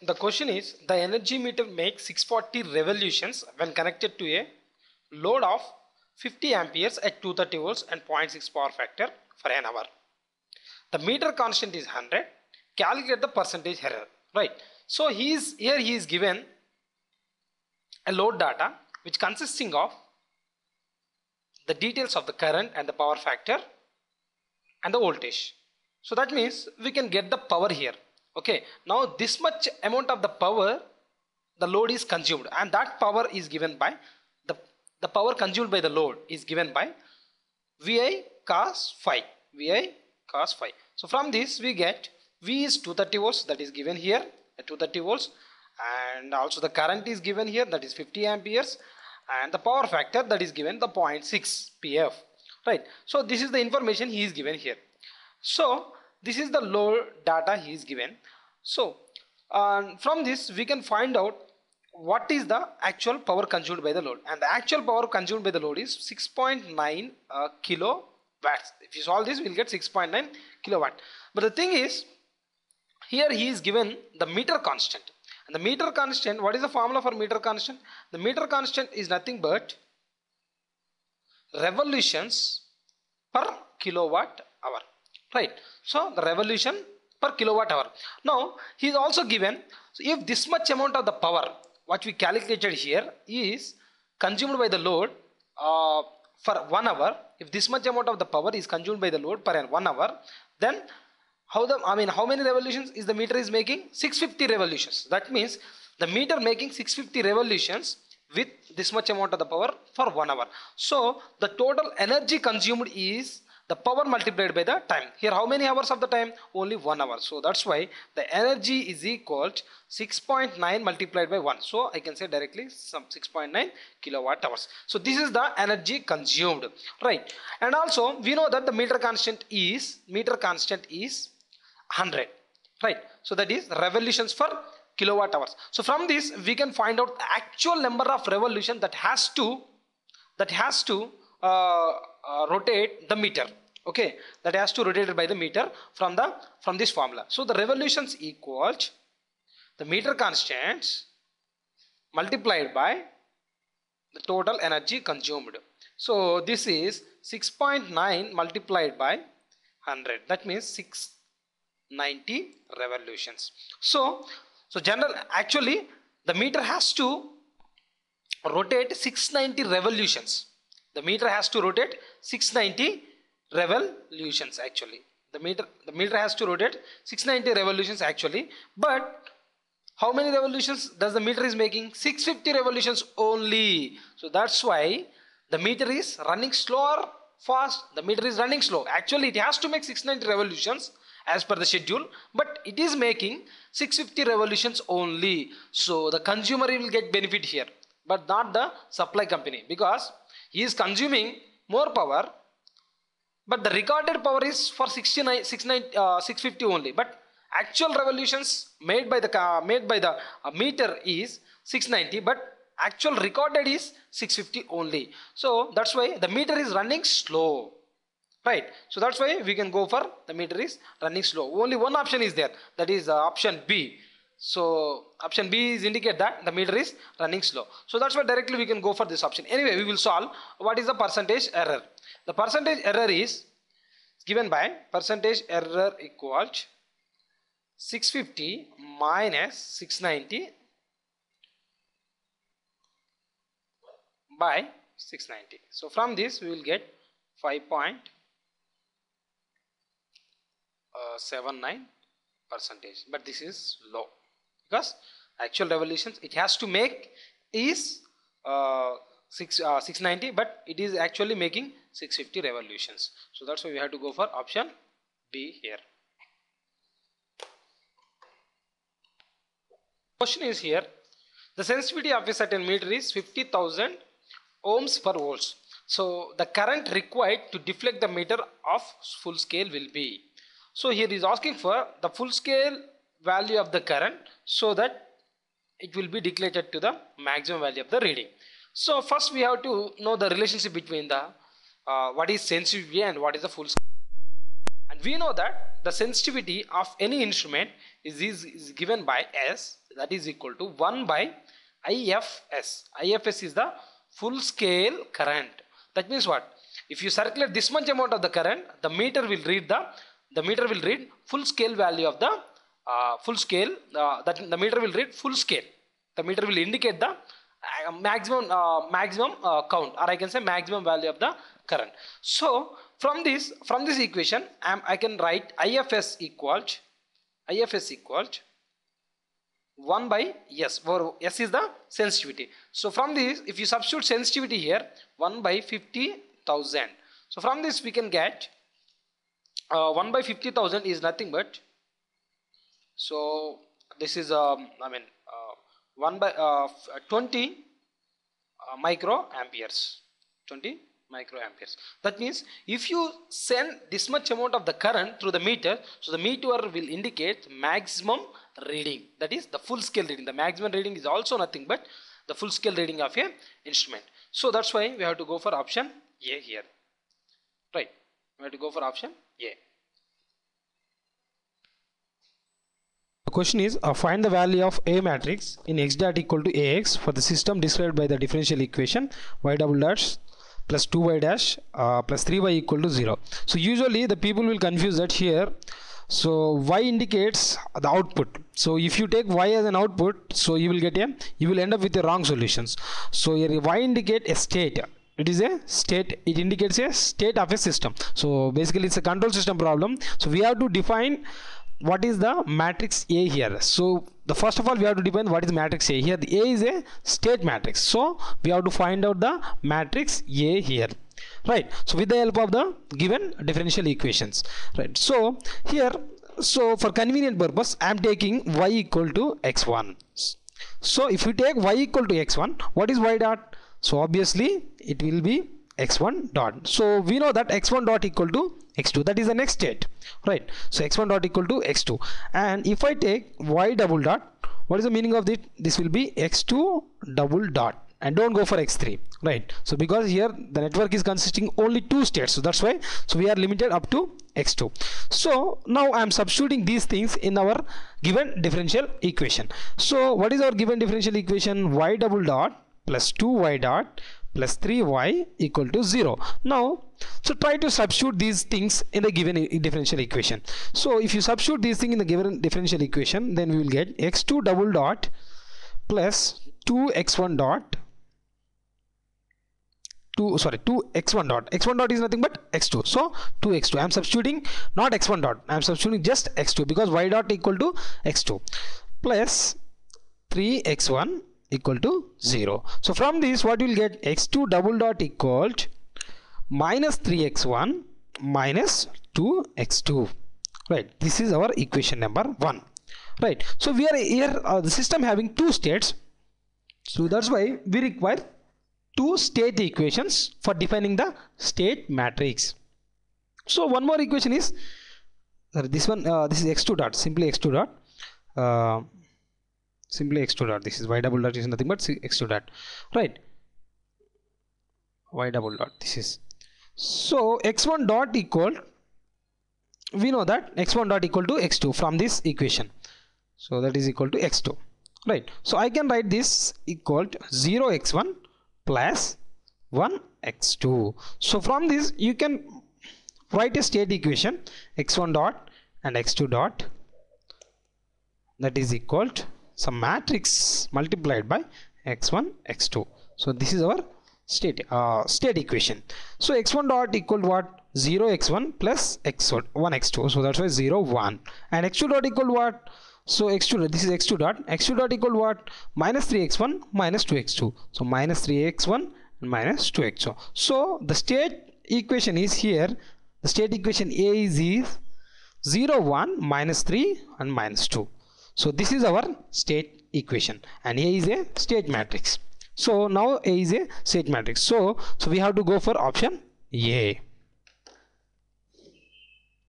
the question is, the energy meter makes 640 revolutions when connected to a load of 50 amperes at 230 volts and 0.6 power factor for an hour. The meter constant is 100. Calculate the percentage error. Right. So he is given a load data which consisting of the details of the current and the power factor and the voltage. So that means we can get the power here. Okay, now this much amount of the power the load is consumed, and that power is given by the power consumed by the load is given by VI cos phi. VI cos phi. So from this we get V is 230 volts, that is given here at 230 volts, and also the current is given here, that is 50 amperes, and the power factor, that is given the 0.6 PF. Right. So this is the information he is given here. So this is the load data he is given. So from this we can find out what is the actual power consumed by the load, and the actual power consumed by the load is 6.9 kilowatts. If you solve this, we will get 6.9 kilowatt. But the thing is, here he is given the meter constant, and the meter constant, what is the formula for meter constant? The meter constant is nothing but revolutions per kilowatt hour. Right. So the revolution per kilowatt hour. Now he is also given, so if this much amount of the power what we calculated here is consumed by the load for 1 hour, if this much amount of the power is consumed by the load per 1 hour, then how many revolutions is the meter is making? 650 revolutions. That means the meter making 650 revolutions with this much amount of the power for 1 hour. So the total energy consumed is the power multiplied by the time. Here how many hours of the time? Only 1 hour. So that's why the energy is equal to 6.9 multiplied by 1. So I can say directly some 6.9 kilowatt hours. So this is the energy consumed. Right. And also we know that the meter constant is 100. Right. So that is revolutions per kilowatt hours. So from this we can find out the actual number of revolution that has to rotate the meter. Okay, that has to rotate by the meter from this formula. So the revolutions equals the meter constants multiplied by the total energy consumed. So this is 6.9 multiplied by 100. That means 690 revolutions. So actually the meter has to rotate 690 revolutions. The meter has to rotate 690 revolutions actually. The meter has to rotate 690 revolutions actually. But how many revolutions does the meter is making? 650 revolutions only. So that's why the meter is running slow or fast. The meter is running slow. Actually it has to make 690 revolutions as per the schedule, but it is making 650 revolutions only. So the consumer will get benefit here, but not the supply company, because he is consuming more power, but the recorded power is for 650 only, but actual revolutions made by the meter is 690, but actual recorded is 650 only. So that's why the meter is running slow. Right. So that's why we can go for the meter is running slow. Only one option is there, that is option B. So option B is indicate that the meter is running slow. So that's why directly we can go for this option. Anyway, we will solve what is the percentage error. The percentage error is given by percentage error equals 650 minus 690 by 690. So from this we will get 5.79%, but this is low because actual revolutions it has to make is 690, but it is actually making 650 revolutions. So that's why we have to go for option B here. Question is here, the sensitivity of a certain meter is 50,000 ohms per volts. So the current required to deflect the meter of full scale will be. So here is asking for the full scale value of the current so that it will be declared to the maximum value of the reading. So first we have to know the relationship between the what is sensitivity and what is the full scale. And we know that the sensitivity of any instrument is given by S, that is equal to 1 by IFS. IFS is the full scale current. That means what? If you circulate this much amount of the current, the meter will read full scale value of the full scale. That the meter will read full scale. The meter will indicate the maximum count, or I can say maximum value of the current. So from this equation, I can write IFS equals 1 by S, where S is the sensitivity. So from this, if you substitute sensitivity here, 1 by 50,000. So from this we can get 1 by 50,000 is nothing but, so this is 1 by 20 microamperes. 20 microamperes. That means if you send this much amount of the current through the meter, so the meter will indicate maximum reading, that is the full scale reading. The maximum reading is also nothing but the full scale reading of a instrument. So that's why we have to go for option A here, right? We have to go for option A. The question is find the value of A matrix in x dot equal to Ax for the system described by the differential equation y double dash plus 2y dash plus 3y equal to 0. So usually the people will confuse that here. So y indicates the output. So if you take y as an output, so you will end up with the wrong solutions. So here y indicate a state. It is a state. It indicates a state of a system. So basically it's a control system problem. So we have to define what is the matrix A here. So the first of all we have to define what is matrix A here. The A is a state matrix. So we have to find out the matrix A here. Right, so with the help of the given differential equations, right? So here, so for convenient purpose I am taking y equal to x1. So if we take y equal to x1, what is y dot? So obviously it will be x1 dot. So we know that x1 dot equal to x2, that is the next state, right? So x1 dot equal to x2, and if I take y double dot, what is the meaning of this? This will be x2 double dot. And don't go for x3, right? So because here the network is consisting only two states, so that's why, so we are limited up to x2. So now I am substituting these things in our given differential equation. So what is our given differential equation? Y double dot plus 2y dot plus 3y equal to 0. Now so try to substitute these things in the given differential equation. So if you substitute these things in the given differential equation, then we will get x2 double dot plus 2x1 dot 2x1 dot. X1 dot is nothing but x2, so 2x2. I am substituting not x1 dot, I am substituting just x2 because y dot equal to x2 plus 3x1 equal to 0. So from this what you will get? X2 double dot equal minus 3x1 minus 2x2, right? This is our equation number 1, right? So we are here the system having two states, so that's why we require two state equations for defining the state matrix. So one more equation is this one. This is x2 dot, simply x2 dot, simply x2 dot. This is y double dot is nothing but x2 dot, right? Y double dot. This is, so x1 dot equal, we know that x1 dot equal to x2 from this equation, so that is equal to x2, right? So I can write this equal to 0x1 plus 1x2. So from this you can write a state equation x1 dot and x2 dot, that is equal to some matrix multiplied by x1 x2. So this is our state equation. So x1 dot equal to what? 0x1 plus x1 1x2, so that's why 0 1, and x2 dot equal to what? So x2, this is x2 dot, x2 dot equal to what? Minus 3x1 minus 2x2, so minus 3x1 and minus 2x2. So the state equation is here, the state equation A is 0 1 minus 3 and minus 2. So this is our state equation, and A is a state matrix. So now A is a state matrix, so we have to go for option A.